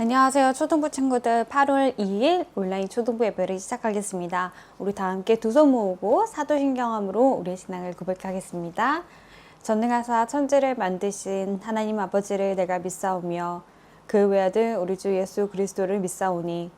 안녕하세요. 초등부 친구들, 8월 2일 온라인 초등부 예배를 시작하겠습니다. 우리 다 함께 두 손 모으고 사도신경함으로 우리의 신앙을 고백하겠습니다. 전능하사 천지를 만드신 하나님 아버지를 내가 믿사오며 그 외아들 우리 주 예수 그리스도를 믿사오니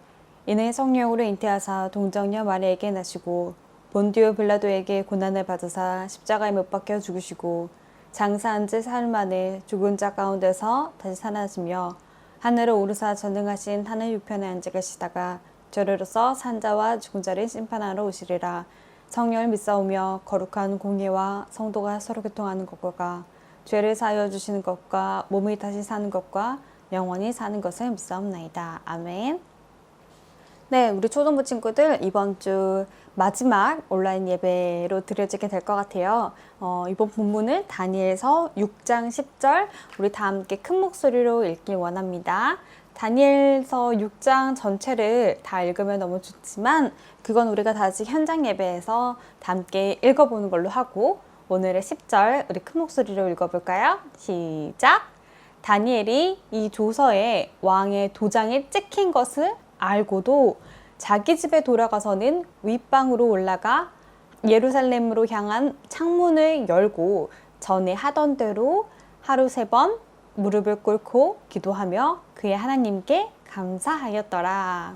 이는 성령으로 잉태하사 동정녀 마리아에게 나시고 본디오 빌라도에게 고난을 받으사 십자가에 못 박혀 죽으시고 장사한 지 사흘 만에 죽은 자 가운데서 다시 살아나시며 하늘을 오르사 전능하신 하늘 유편에 앉아 계시다가 저리로서 산자와 죽은 자를 심판하러 오시리라. 성령을 믿사오며 거룩한 공예와 성도가 서로 교통하는 것과 죄를 사하여 주시는 것과 몸이 다시 사는 것과 영원히 사는 것을 믿사옵나이다. 아멘. 네, 우리 초등부 친구들 이번 주 마지막 온라인 예배로 드려지게 될 것 같아요. 이번 본문은 다니엘서 6장 10절 우리 다 함께 큰 목소리로 읽길 원합니다. 다니엘서 6장 전체를 다 읽으면 너무 좋지만 그건 우리가 다시 현장 예배에서 다 함께 읽어보는 걸로 하고 오늘의 10절 우리 큰 목소리로 읽어볼까요? 시작! 다니엘이 이 조서에 왕의 도장이 찍힌 것을 알고도 자기 집에 돌아가서는 윗방으로 올라가 예루살렘으로 향한 창문을 열고 전에 하던 대로 하루 3번 무릎을 꿇고 기도하며 그의 하나님께 감사하였더라.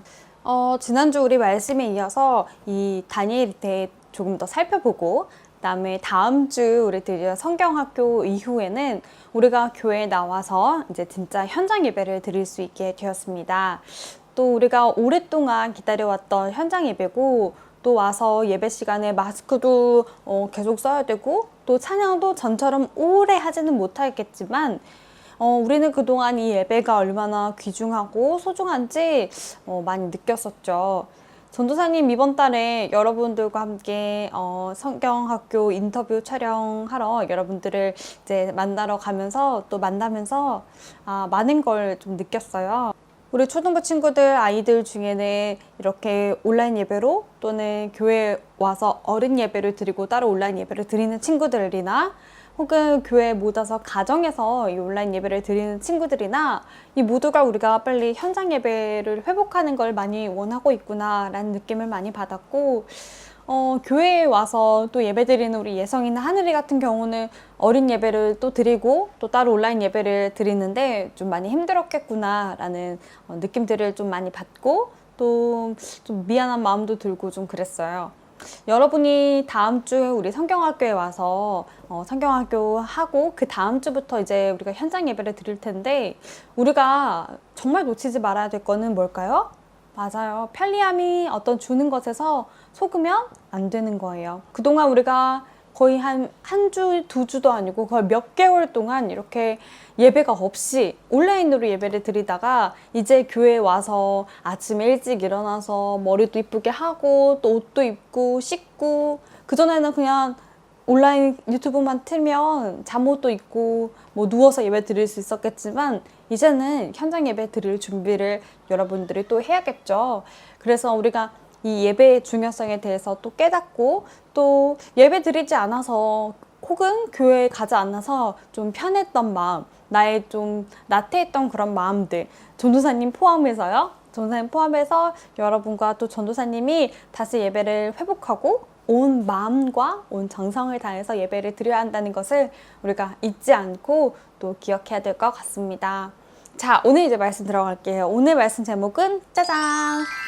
지난주 우리 말씀에 이어서 이 다니엘에 대해 조금 더 살펴보고 그다음에 다음 주 우리 드디어 성경학교 이후에는 우리가 교회에 나와서 이제 진짜 현장 예배를 드릴 수 있게 되었습니다. 또 우리가 오랫동안 기다려왔던 현장 예배고 또 와서 예배 시간에 마스크도 계속 써야 되고 또 찬양도 전처럼 오래 하지는 못하겠지만 우리는 그동안 이 예배가 얼마나 귀중하고 소중한지 많이 느꼈었죠. 전도사님 이번 달에 여러분들과 함께 성경학교 인터뷰 촬영하러 여러분들을 이제 만나러 가면서 또 만나면서 많은 걸 좀 느꼈어요. 우리 초등부 친구들 아이들 중에는 이렇게 온라인 예배로 또는 교회에 와서 어른 예배를 드리고 따로 온라인 예배를 드리는 친구들이나 혹은 교회에 못 와서 가정에서 이 온라인 예배를 드리는 친구들이나 이 모두가 우리가 빨리 현장 예배를 회복하는 걸 많이 원하고 있구나 라는 느낌을 많이 받았고 교회에 와서 또 예배 드리는 우리 예성이나 하늘이 같은 경우는 어린 예배를 또 드리고 또 따로 온라인 예배를 드리는데 좀 많이 힘들었겠구나 라는 느낌들을 좀 많이 받고 또 좀 미안한 마음도 들고 좀 그랬어요. 여러분이 다음 주에 우리 성경학교에 와서 성경학교 하고 그 다음 주부터 이제 우리가 현장 예배를 드릴 텐데 우리가 정말 놓치지 말아야 될 거는 뭘까요? 맞아요. 편리함이 어떤 주는 것에서 속으면 안 되는 거예요. 그동안 우리가 거의 한 주, 2주도 아니고 거의 몇 개월 동안 이렇게 예배가 없이 온라인으로 예배를 드리다가 이제 교회에 와서 아침에 일찍 일어나서 머리도 이쁘게 하고 또 옷도 입고 씻고 그전에는 그냥 온라인 유튜브만 틀면 잠옷도 입고 뭐 누워서 예배 드릴 수 있었겠지만 이제는 현장 예배 드릴 준비를 여러분들이 또 해야겠죠. 그래서 우리가 이 예배의 중요성에 대해서 또 깨닫고 또 예배 드리지 않아서 혹은 교회에 가지 않아서 좀 편했던 마음, 나의 좀 나태했던 그런 마음들, 전도사님 포함해서요. 전도사님 포함해서 여러분과 또 전도사님이 다시 예배를 회복하고 온 마음과 온 정성을 다해서 예배를 드려야 한다는 것을 우리가 잊지 않고 또 기억해야 될 것 같습니다. 자, 오늘 이제 말씀 들어갈게요. 오늘 말씀 제목은 짜잔!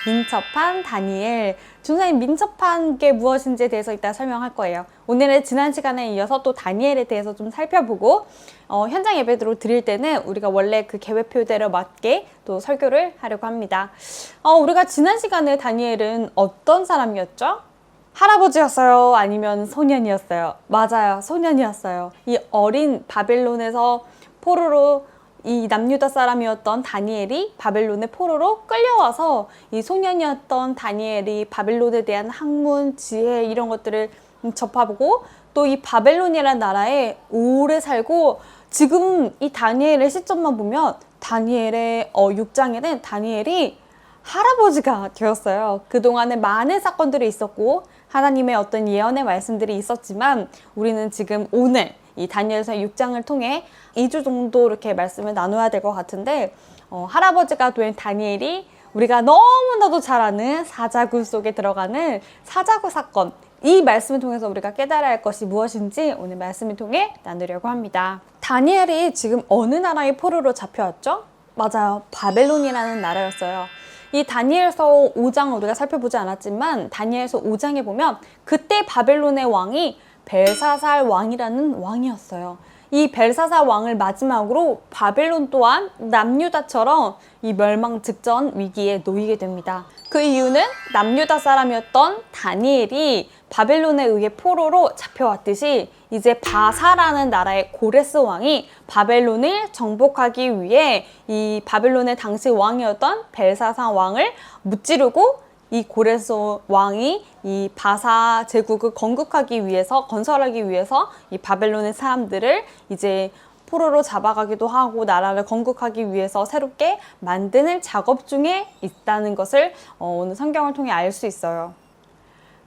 민첩한 다니엘. 전도사님 민첩한 게 무엇인지에 대해서 이따 설명할 거예요. 오늘은 지난 시간에 이어서 또 다니엘에 대해서 좀 살펴보고 현장 예배로 드릴 때는 우리가 원래 그 계획표대로 맞게 또 설교를 하려고 합니다. 우리가 지난 시간에 다니엘은 어떤 사람이었죠? 할아버지였어요? 아니면 소년이었어요? 맞아요. 소년이었어요. 이 어린 바벨론에서 포로로 이 남유다 사람이었던 다니엘이 바벨론의 포로로 끌려와서 이 소년이었던 다니엘이 바벨론에 대한 학문, 지혜 이런 것들을 접하고 또 이 바벨론이라는 나라에 오래 살고 지금 이 다니엘의 시점만 보면 다니엘의 6장에는 다니엘이 할아버지가 되었어요. 그동안에 많은 사건들이 있었고 하나님의 어떤 예언의 말씀들이 있었지만 우리는 지금 오늘 이 다니엘서 6장을 통해 2주 정도 이렇게 말씀을 나눠야 될 것 같은데, 할아버지가 된 다니엘이 우리가 너무나도 잘 아는 사자굴 속에 들어가는 사자굴 사건, 이 말씀을 통해서 우리가 깨달아야 할 것이 무엇인지 오늘 말씀을 통해 나누려고 합니다. 다니엘이 지금 어느 나라의 포로로 잡혀왔죠? 맞아요. 바벨론이라는 나라였어요. 이 다니엘서 5장 우리가 살펴보지 않았지만 다니엘서 5장에 보면 그때 바벨론의 왕이 벨사살 왕이라는 왕이었어요. 이 벨사살 왕을 마지막으로 바벨론 또한 남유다처럼 이 멸망 직전 위기에 놓이게 됩니다. 그 이유는 남유다 사람이었던 다니엘이 바벨론에 의해 포로로 잡혀왔듯이 이제 바사라는 나라의 고레스 왕이 바벨론을 정복하기 위해 이 바벨론의 당시 왕이었던 벨사살 왕을 무찌르고 이 고레스 왕이 이 바사 제국을 건국하기 위해서, 건설하기 위해서 이 바벨론의 사람들을 이제 포로로 잡아가기도 하고 나라를 건국하기 위해서 새롭게 만드는 작업 중에 있다는 것을 오늘 성경을 통해 알 수 있어요.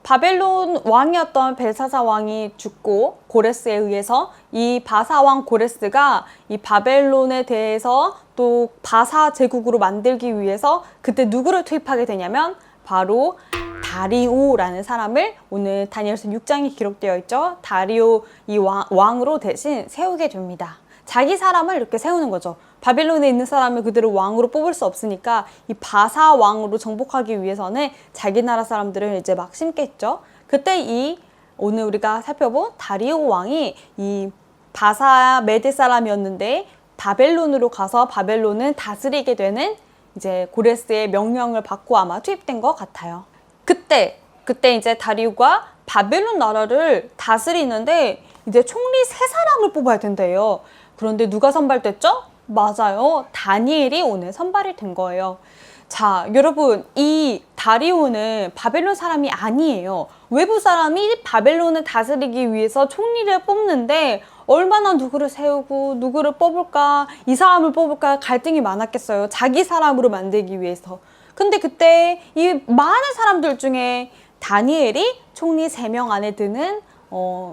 바벨론 왕이었던 벨사사 왕이 죽고 고레스에 의해서 이 바사 왕 고레스가 이 바벨론에 대해서 또 바사 제국으로 만들기 위해서 그때 누구를 투입하게 되냐면 바로 다리오라는 사람을 오늘 다니엘서 6장에 기록되어 있죠. 다리오 이 왕으로 대신 세우게 됩니다. 자기 사람을 이렇게 세우는 거죠. 바벨론에 있는 사람을 그대로 왕으로 뽑을 수 없으니까 이 바사 왕으로 정복하기 위해서는 자기 나라 사람들을 이제 막 심겠죠. 그때 이 오늘 우리가 살펴본 다리오 왕이 이 바사 메대 사람이었는데 바벨론으로 가서 바벨론을 다스리게 되는 이제 고레스의 명령을 받고 아마 투입된 것 같아요. 그때 이제 다리오가 바벨론 나라를 다스리는데 이제 총리 3사람을 뽑아야 된대요. 그런데 누가 선발됐죠? 맞아요. 다니엘이 오늘 선발이 된 거예요. 자, 여러분, 이 다리오는 바벨론 사람이 아니에요. 외부 사람이 바벨론을 다스리기 위해서 총리를 뽑는데 얼마나 누구를 세우고 누구를 뽑을까, 이 사람을 뽑을까 갈등이 많았겠어요. 자기 사람으로 만들기 위해서. 근데 그때 이 많은 사람들 중에 다니엘이 총리 3명 안에 드는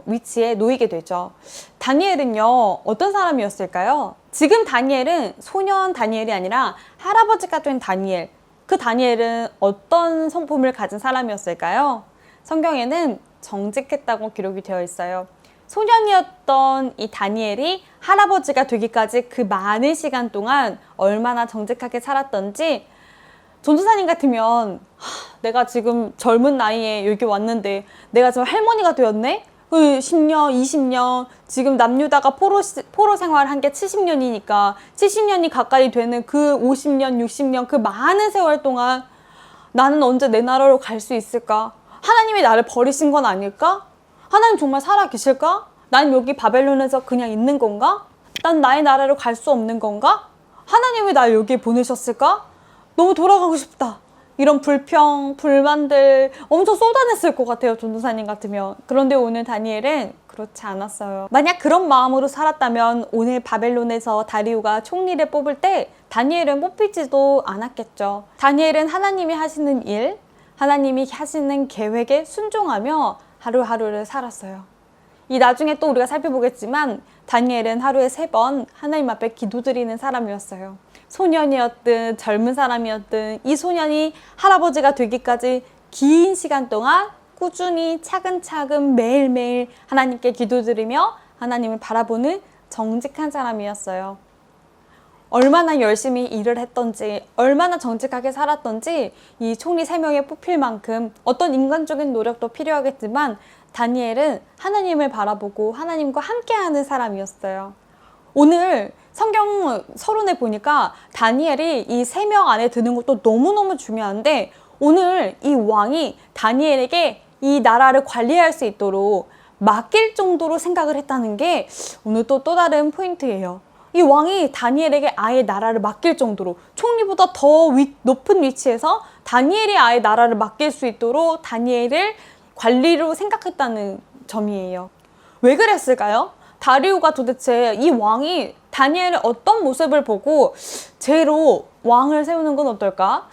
위치에 놓이게 되죠. 다니엘은요, 어떤 사람이었을까요? 지금 다니엘은 소년 다니엘이 아니라 할아버지가 된 다니엘. 그 다니엘은 어떤 성품을 가진 사람이었을까요? 성경에는 정직했다고 기록이 되어 있어요. 소년이었던 이 다니엘이 할아버지가 되기까지 그 많은 시간 동안 얼마나 정직하게 살았던지, 전도사님 같으면 내가 지금 젊은 나이에 여기 왔는데 내가 지금 할머니가 되었네? 그 10년, 20년, 지금 남유다가 포로 생활을 한 게 70년이니까 70년이 가까이 되는 그 50년, 60년 그 많은 세월 동안 나는 언제 내 나라로 갈 수 있을까? 하나님이 나를 버리신 건 아닐까? 하나님 정말 살아 계실까? 난 여기 바벨론에서 그냥 있는 건가? 난 나의 나라로 갈 수 없는 건가? 하나님이 날 여기에 보내셨을까? 너무 돌아가고 싶다. 이런 불평, 불만들 엄청 쏟아냈을 것 같아요. 전도사님 같으면. 그런데 오늘 다니엘은 그렇지 않았어요. 만약 그런 마음으로 살았다면 오늘 바벨론에서 다리오가 총리를 뽑을 때 다니엘은 뽑히지도 않았겠죠. 다니엘은 하나님이 하시는 일, 하나님이 하시는 계획에 순종하며 하루하루를 살았어요. 이 나중에 또 우리가 살펴보겠지만 다니엘은 하루에 3번 하나님 앞에 기도드리는 사람이었어요. 소년이었든 젊은 사람이었든 이 소년이 할아버지가 되기까지 긴 시간 동안 꾸준히 차근차근 매일매일 하나님께 기도드리며 하나님을 바라보는 정직한 사람이었어요. 얼마나 열심히 일을 했던지, 얼마나 정직하게 살았던지 이 총리 3명에 뽑힐 만큼 어떤 인간적인 노력도 필요하겠지만 다니엘은 하나님을 바라보고 하나님과 함께하는 사람이었어요. 오늘 성경 서론에 보니까 다니엘이 이 3명 안에 드는 것도 너무너무 중요한데 오늘 이 왕이 다니엘에게 이 나라를 관리할 수 있도록 맡길 정도로 생각을 했다는 게 오늘 또 다른 포인트예요. 이 왕이 다니엘에게 아예 나라를 맡길 정도로 총리보다 더 높은 위치에서 다니엘이 아예 나라를 맡길 수 있도록 다니엘을 관리로 생각했다는 점이에요. 왜 그랬을까요? 다리오가 도대체 이 왕이 다니엘의 어떤 모습을 보고 쟤로 왕을 세우는 건 어떨까?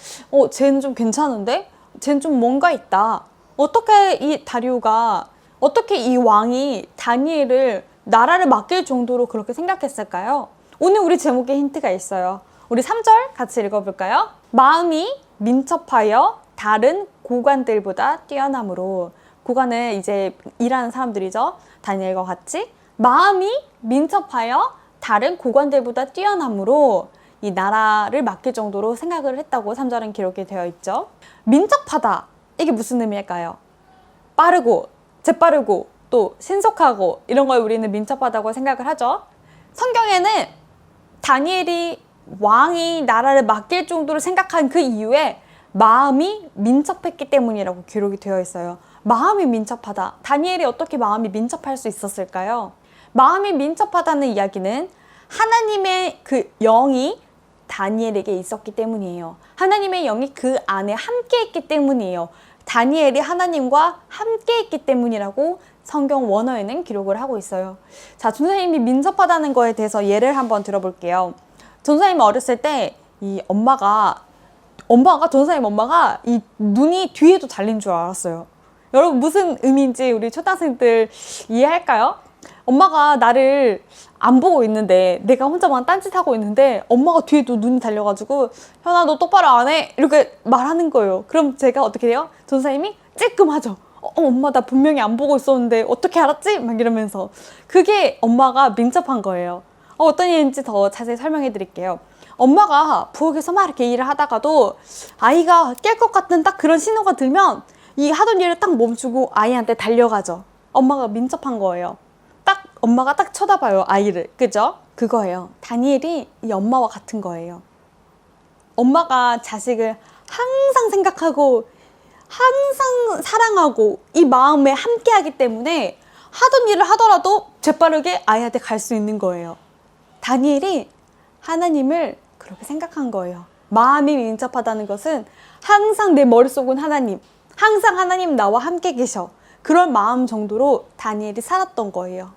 쟤는 좀 괜찮은데? 쟤는 좀 뭔가 있다. 어떻게 이 다리오가, 어떻게 이 왕이 다니엘을 나라를 맡길 정도로 그렇게 생각했을까요? 오늘 우리 제목에 힌트가 있어요. 우리 3절 같이 읽어볼까요? 마음이 민첩하여 다른 고관들보다 뛰어남으로. 고관은 이제 일하는 사람들이죠. 다니엘과 같이 마음이 민첩하여 다른 고관들보다 뛰어남으로 이 나라를 맡길 정도로 생각을 했다고 3절은 기록이 되어 있죠. 민첩하다, 이게 무슨 의미일까요? 빠르고 재빠르고 또 신속하고 이런 걸 우리는 민첩하다고 생각을 하죠. 성경에는 다니엘이 왕이 나라를 맡길 정도로 생각한 그 이유에 마음이 민첩했기 때문이라고 기록이 되어 있어요. 마음이 민첩하다. 다니엘이 어떻게 마음이 민첩할 수 있었을까요? 마음이 민첩하다는 이야기는 하나님의 그 영이 다니엘에게 있었기 때문이에요. 하나님의 영이 그 안에 함께 있기 때문이에요. 다니엘이 하나님과 함께 있기 때문이라고 성경 원어에는 기록을 하고 있어요. 자, 전사님이 민첩하다는 거에 대해서 예를 한번 들어볼게요. 전사님 어렸을 때 이 전사님 엄마가 이 눈이 뒤에도 달린 줄 알았어요. 여러분 무슨 의미인지 우리 초등학생들 이해할까요? 엄마가 나를 안 보고 있는데 내가 혼자만 딴짓하고 있는데 엄마가 뒤에도 눈이 달려가지고 현아 너 똑바로 안 해? 이렇게 말하는 거예요. 그럼 제가 어떻게 돼요? 전사님이 찔끔하죠. 엄마 나 분명히 안 보고 있었는데 어떻게 알았지? 막 이러면서. 그게 엄마가 민첩한 거예요. 어떤 일인지 더 자세히 설명해 드릴게요. 엄마가 부엌에서 막 이렇게 일을 하다가도 아이가 깰 것 같은 딱 그런 신호가 들면 이 하던 일을 딱 멈추고 아이한테 달려가죠. 엄마가 민첩한 거예요. 엄마가 딱 쳐다봐요, 아이를. 그죠? 그거예요. 다니엘이 이 엄마와 같은 거예요. 엄마가 자식을 항상 생각하고 항상 사랑하고 이 마음에 함께하기 때문에 하던 일을 하더라도 재빠르게 아이한테 갈 수 있는 거예요. 다니엘이 하나님을 그렇게 생각한 거예요. 마음이 민첩하다는 것은 항상 내 머릿속은 하나님, 항상 하나님 나와 함께 계셔. 그런 마음 정도로 다니엘이 살았던 거예요.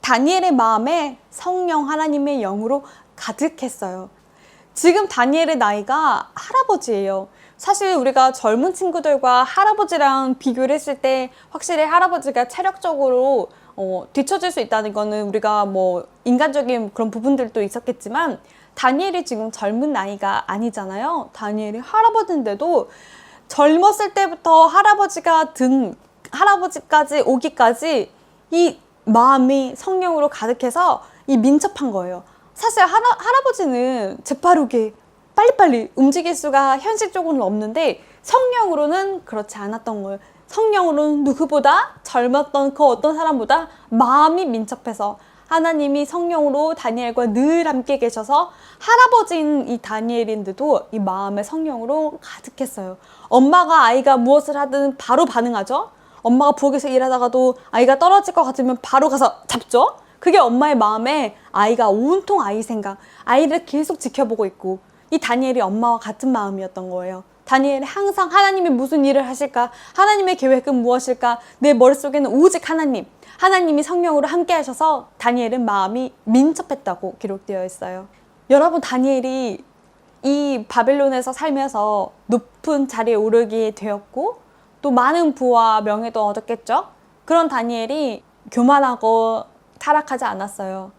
다니엘의 마음에 성령 하나님의 영으로 가득했어요. 지금 다니엘의 나이가 할아버지예요. 사실 우리가 젊은 친구들과 할아버지랑 비교를 했을 때 확실히 할아버지가 체력적으로 뒤처질 수 있다는 거는 우리가 뭐 인간적인 그런 부분들도 있었겠지만 다니엘이 지금 젊은 나이가 아니잖아요. 다니엘이 할아버지인데도 젊었을 때부터 할아버지까지 오기까지 이 마음이 성령으로 가득해서 이 민첩한 거예요. 사실 할아버지는 재빠르게 빨리빨리 움직일 수가 현실적으로는 없는데 성령으로는 그렇지 않았던 거예요. 성령으로는 누구보다 젊었던 그 어떤 사람보다 마음이 민첩해서 하나님이 성령으로 다니엘과 늘 함께 계셔서 할아버지인 이 다니엘인데도 이 마음의 성령으로 가득했어요. 엄마가 아이가 무엇을 하든 바로 반응하죠. 엄마가 부엌에서 일하다가도 아이가 떨어질 것 같으면 바로 가서 잡죠. 그게 엄마의 마음에 아이가 온통 아이 생각, 아이를 계속 지켜보고 있고 이 다니엘이 엄마와 같은 마음이었던 거예요. 다니엘이 항상 하나님이 무슨 일을 하실까? 하나님의 계획은 무엇일까? 내 머릿속에는 오직 하나님, 하나님이 성령으로 함께 하셔서 다니엘은 마음이 민첩했다고 기록되어 있어요. 여러분, 다니엘이 이 바벨론에서 살면서 높은 자리에 오르게 되었고 또 많은 부와 명예도 얻었겠죠? 그런 다니엘이 교만하고 타락하지 않았어요.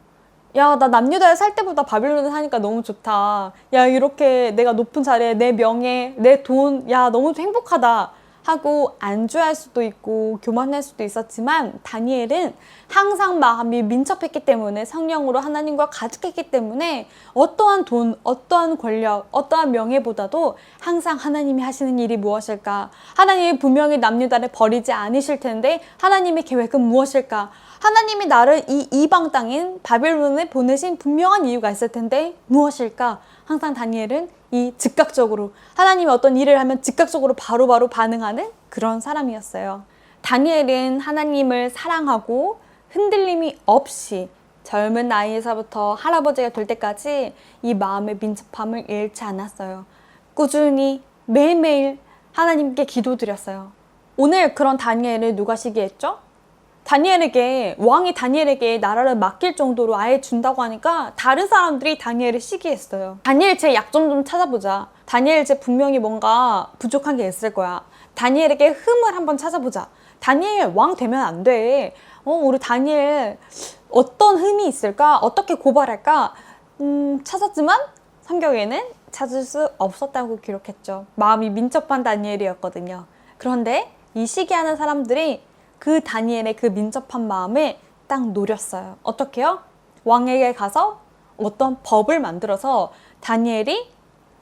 야, 나 남유다에 살 때보다 바빌론에 사니까 너무 좋다. 야, 이렇게 내가 높은 자리에 내 명예, 내 돈, 야, 너무 행복하다 하고 안주할 수도 있고 교만할 수도 있었지만 다니엘은 항상 마음이 민첩했기 때문에 성령으로 하나님과 가득했기 때문에 어떠한 돈, 어떠한 권력, 어떠한 명예보다도 항상 하나님이 하시는 일이 무엇일까? 하나님이 분명히 남유다를 버리지 않으실 텐데 하나님의 계획은 무엇일까? 하나님이 나를 이 이방 땅인 바벨론에 보내신 분명한 이유가 있을 텐데 무엇일까? 항상 다니엘은 이 즉각적으로 하나님이 어떤 일을 하면 즉각적으로 바로바로 반응하는 그런 사람이었어요. 다니엘은 하나님을 사랑하고 흔들림이 없이 젊은 나이에서부터 할아버지가 될 때까지 이 마음의 민첩함을 잃지 않았어요. 꾸준히 매일매일 하나님께 기도드렸어요. 오늘 그런 다니엘을 누가 시기했죠? 왕이 다니엘에게 나라를 맡길 정도로 아예 준다고 하니까 다른 사람들이 다니엘을 시기했어요. 다니엘 쟤 약점 좀 찾아보자. 다니엘 쟤 분명히 뭔가 부족한 게 있을 거야. 다니엘에게 흠을 한번 찾아보자. 다니엘 왕 되면 안 돼. 우리 다니엘 어떤 흠이 있을까? 어떻게 고발할까? 찾았지만 성경에는 찾을 수 없었다고 기록했죠. 마음이 민첩한 다니엘이었거든요. 그런데 이 시기하는 사람들이 그 다니엘의 그 민첩한 마음을 딱 노렸어요. 어떻게요? 왕에게 가서 어떤 법을 만들어서 다니엘이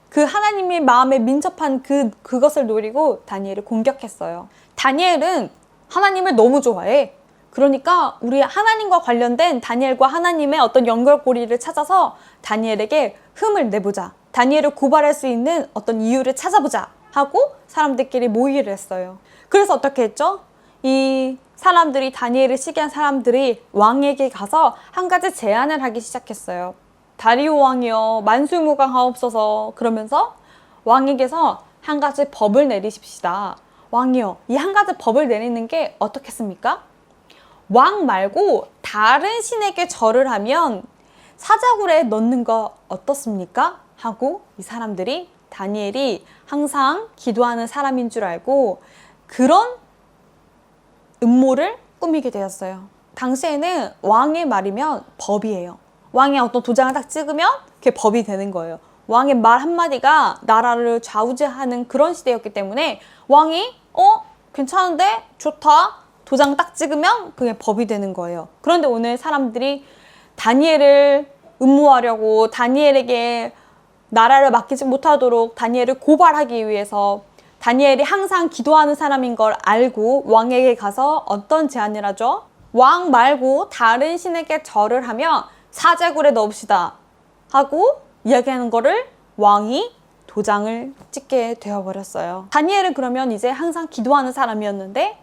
그 하나님의 마음에 민첩한 그것을 노리고 다니엘을 공격했어요. 다니엘은 하나님을 너무 좋아해. 그러니까 우리 하나님과 관련된 다니엘과 하나님의 어떤 연결고리를 찾아서 다니엘에게 흠을 내보자. 다니엘을 고발할 수 있는 어떤 이유를 찾아보자 하고 사람들끼리 모의를 했어요. 그래서 어떻게 했죠? 이 사람들이 다니엘을 시기한 사람들이 왕에게 가서 한 가지 제안을 하기 시작했어요. 다리오 왕이여 만수무강하옵소서. 그러면서 왕에게서 한 가지 법을 내리십시다. 왕이여, 이 한 가지 법을 내리는 게 어떻겠습니까? 왕 말고 다른 신에게 절을 하면 사자굴에 넣는 거 어떻습니까? 하고 이 사람들이 다니엘이 항상 기도하는 사람인 줄 알고 그런 음모를 꾸미게 되었어요. 당시에는 왕의 말이면 법이에요. 왕의 어떤 도장을 딱 찍으면 그게 법이 되는 거예요. 왕의 말 한마디가 나라를 좌우지하는 그런 시대였기 때문에 왕이 괜찮은데? 좋다. 도장 딱 찍으면 그게 법이 되는 거예요. 그런데 오늘 사람들이 다니엘을 음모하려고 다니엘에게 나라를 맡기지 못하도록 다니엘을 고발하기 위해서 다니엘이 항상 기도하는 사람인 걸 알고 왕에게 가서 어떤 제안을 하죠? 왕 말고 다른 신에게 절을 하며 사자굴에 넣읍시다 하고 이야기하는 거를 왕이 도장을 찍게 되어버렸어요. 다니엘은 그러면 이제 항상 기도하는 사람이었는데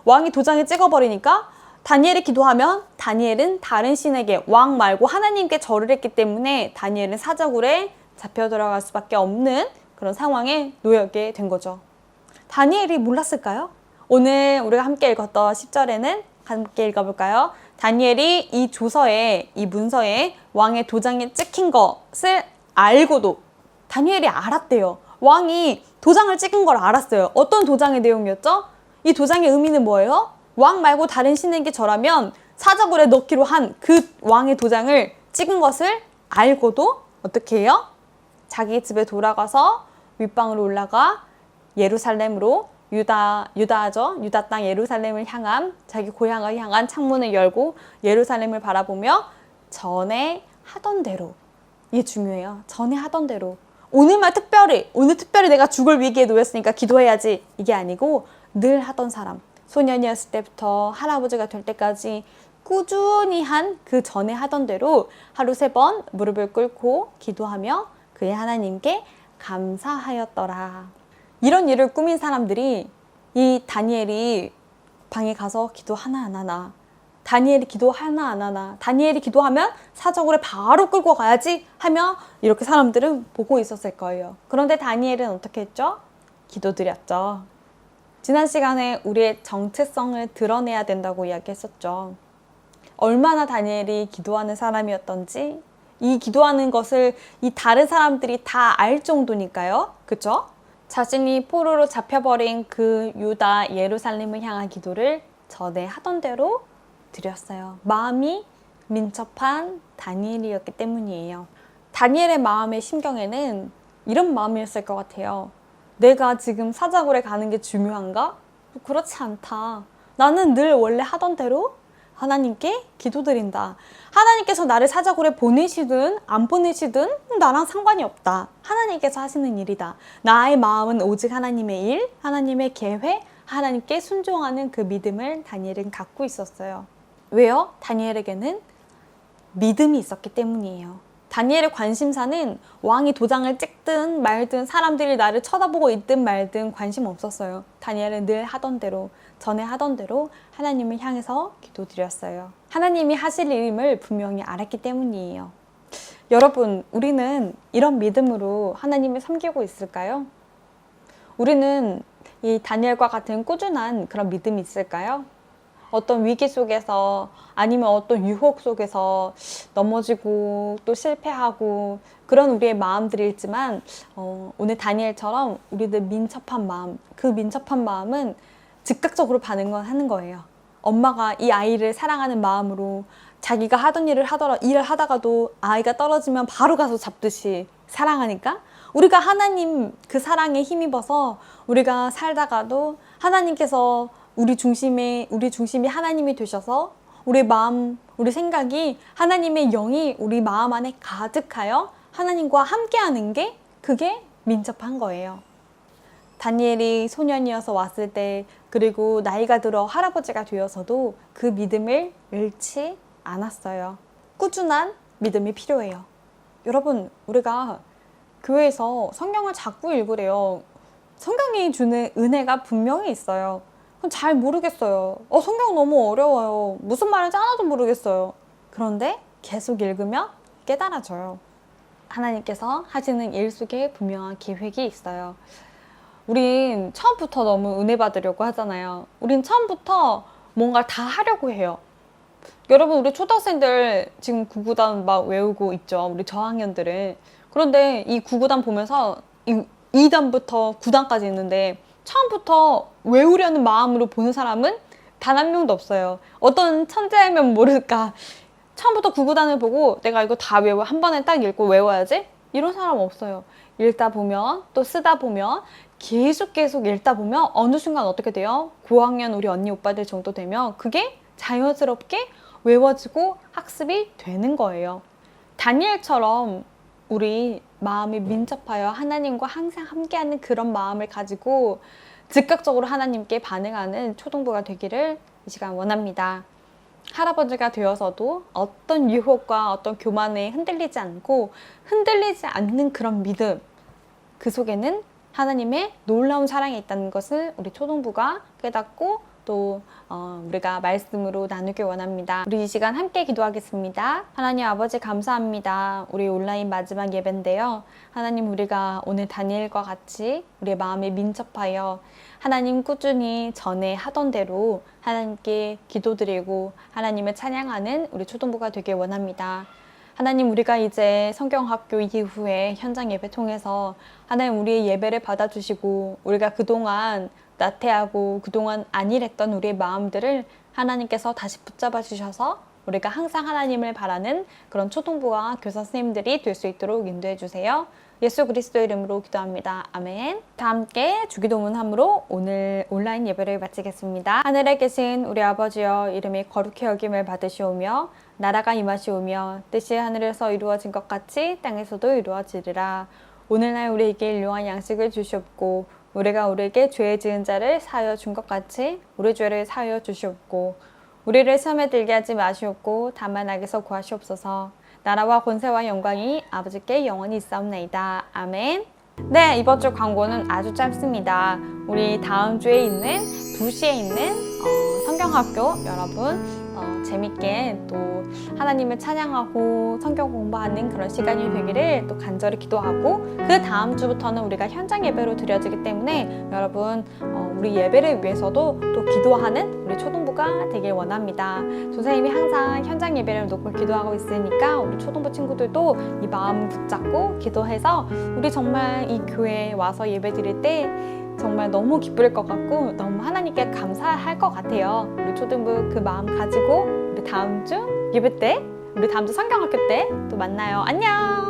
왕이 도장을 찍어버리니까 다니엘이 기도하면 다니엘은 다른 신에게 왕 말고 하나님께 절을 했기 때문에 다니엘은 사자굴에 잡혀 들어갈 수밖에 없는 그런 상황에 놓여게 된 거죠. 다니엘이 몰랐을까요? 오늘 우리가 함께 읽었던 10절에는 함께 읽어볼까요? 다니엘이 이 조서에, 이 문서에 왕의 도장이 찍힌 것을 알고도 다니엘이 알았대요. 왕이 도장을 찍은 걸 알았어요. 어떤 도장의 내용이었죠? 이 도장의 의미는 뭐예요? 왕 말고 다른 신에게 절하면 사자굴에 넣기로 한 그 왕의 도장을 찍은 것을 알고도 어떻게 해요? 자기 집에 돌아가서 윗방으로 올라가 예루살렘으로 유다죠. 유다 땅 예루살렘을 향한 자기 고향을 향한 창문을 열고 예루살렘을 바라보며 전에 하던 대로, 이게 중요해요. 전에 하던 대로 오늘 특별히 내가 죽을 위기에 놓였으니까 기도해야지, 이게 아니고 늘 하던 사람, 소년이었을 때부터 할아버지가 될 때까지 꾸준히 한 그 전에 하던 대로 하루 3번 무릎을 꿇고 기도하며 그의 하나님께 감사하였더라. 이런 일을 꾸민 사람들이 이 다니엘이 방에 가서 기도 하나 안 하나, 다니엘이 기도 하나 안 하나, 다니엘이 기도하면 사자굴에 바로 끌고 가야지 하며 이렇게 사람들은 보고 있었을 거예요. 그런데 다니엘은 어떻게 했죠? 기도드렸죠. 지난 시간에 우리의 정체성을 드러내야 된다고 이야기했었죠. 얼마나 다니엘이 기도하는 사람이었던지 이 기도하는 것을 이 다른 사람들이 다 알 정도니까요. 그쵸? 자신이 포로로 잡혀버린 그 유다 예루살렘을 향한 기도를 전에 하던 대로 드렸어요. 마음이 민첩한 다니엘이었기 때문이에요. 다니엘의 마음의 심경에는 이런 마음이었을 것 같아요. 내가 지금 사자굴에 가는 게 중요한가? 그렇지 않다. 나는 늘 원래 하던 대로 하나님께 기도드린다. 하나님께서 나를 사자굴에 보내시든 안 보내시든 나랑 상관이 없다. 하나님께서 하시는 일이다. 나의 마음은 오직 하나님의 일, 하나님의 계획, 하나님께 순종하는 그 믿음을 다니엘은 갖고 있었어요. 왜요? 다니엘에게는 믿음이 있었기 때문이에요. 다니엘의 관심사는 왕이 도장을 찍든 말든 사람들이 나를 쳐다보고 있든 말든 관심 없었어요. 다니엘은 늘 하던 대로, 전에 하던 대로 하나님을 향해서 기도드렸어요. 하나님이 하실 일임을 분명히 알았기 때문이에요. 여러분, 우리는 이런 믿음으로 하나님을 섬기고 있을까요? 우리는 이 다니엘과 같은 꾸준한 그런 믿음이 있을까요? 어떤 위기 속에서 아니면 어떤 유혹 속에서 넘어지고 또 실패하고 그런 우리의 마음들이 있지만 오늘 다니엘처럼 우리들 민첩한 마음, 그 민첩한 마음은 즉각적으로 반응을 하는 거예요. 엄마가 이 아이를 사랑하는 마음으로 자기가 하던 일을 하다가도 아이가 떨어지면 바로 가서 잡듯이 사랑하니까 우리가 하나님 그 사랑에 힘입어서 우리가 살다가도 하나님께서 우리 중심이 하나님이 되셔서 우리 마음, 우리 생각이 하나님의 영이 우리 마음 안에 가득하여 하나님과 함께하는 게 그게 민첩한 거예요. 다니엘이 소년이어서 왔을 때 그리고 나이가 들어 할아버지가 되어서도 그 믿음을 잃지 않았어요. 꾸준한 믿음이 필요해요. 여러분, 우리가 교회에서 성경을 자꾸 읽으래요. 성경이 주는 은혜가 분명히 있어요. 잘 모르겠어요. 성경 너무 어려워요. 무슨 말인지 하나도 모르겠어요. 그런데 계속 읽으면 깨달아져요. 하나님께서 하시는 일 속에 분명한 계획이 있어요. 우린 처음부터 너무 은혜 받으려고 하잖아요. 우린 처음부터 뭔가 다 하려고 해요. 여러분, 우리 초등학생들 지금 구구단 막 외우고 있죠. 우리 저학년들은. 그런데 이 구구단 보면서 2단부터 9단까지 있는데 처음부터 외우려는 마음으로 보는 사람은 단 한 명도 없어요. 어떤 천재면 모를까. 처음부터 구구단을 보고 내가 이거 다 외워. 한 번에 딱 읽고 외워야지? 이런 사람 없어요. 읽다 보면 또 쓰다 보면 계속 읽다 보면 어느 순간 어떻게 돼요? 고학년 우리 언니 오빠들 정도 되면 그게 자연스럽게 외워지고 학습이 되는 거예요. 다니엘처럼 우리 마음이 민첩하여 하나님과 항상 함께하는 그런 마음을 가지고 즉각적으로 하나님께 반응하는 초등부가 되기를 이 시간 원합니다. 할아버지가 되어서도 어떤 유혹과 어떤 교만에 흔들리지 않는 그런 믿음, 그 속에는 하나님의 놀라운 사랑이 있다는 것을 우리 초등부가 깨닫고 또 우리가 말씀으로 나누길 원합니다. 우리 이 시간 함께 기도하겠습니다. 하나님 아버지 감사합니다. 우리 온라인 마지막 예배인데요. 하나님, 우리가 오늘 다니엘과 같이 우리의 마음에 민첩하여 하나님 꾸준히 전에 하던 대로 하나님께 기도드리고 하나님을 찬양하는 우리 초등부가 되길 원합니다. 하나님, 우리가 이제 성경학교 이후에 현장 예배 통해서 하나님 우리의 예배를 받아주시고 우리가 그동안 나태하고 그동안 안일했던 우리의 마음들을 하나님께서 다시 붙잡아 주셔서 우리가 항상 하나님을 바라는 그런 초등부와 교사 선생님들이 될 수 있도록 인도해 주세요. 예수 그리스도 이름으로 기도합니다. 아멘. 다 함께 주기도문함으로 오늘 온라인 예배를 마치겠습니다. 하늘에 계신 우리 아버지여, 이름이 거룩히 여김을 받으시오며 나라가 임하시오며 뜻이 하늘에서 이루어진 것 같이 땅에서도 이루어지리라. 오늘날 우리에게 일용할 양식을 주시옵고 우리가 우리에게 죄 지은 자를 사하여 준 것 같이 우리 죄를 사하여 주시옵고 우리를 시험에 들게 하지 마시옵고 다만 악에서 구하시옵소서. 나라와 권세와 영광이 아버지께 영원히 있사옵나이다. 아멘. 네, 이번 주 광고는 아주 짧습니다. 우리 다음 주에 있는 2시에 있는 성경학교 여러분 재밌게 또 하나님을 찬양하고 성경 공부하는 그런 시간이 되기를 또 간절히 기도하고, 그 다음 주부터는 우리가 현장 예배로 드려지기 때문에 여러분 우리 예배를 위해서도 또 기도하는 우리 초등부가 되길 원합니다. 선생님이 항상 현장 예배를 놓고 기도하고 있으니까 우리 초등부 친구들도 이 마음 붙잡고 기도해서 우리 정말 이 교회에 와서 예배 드릴 때 정말 너무 기쁠 것 같고 너무 하나님께 감사할 것 같아요. 우리 초등부 그 마음 가지고 우리 다음 주 예배 때, 우리 다음 주 성경학교 때 또 만나요. 안녕.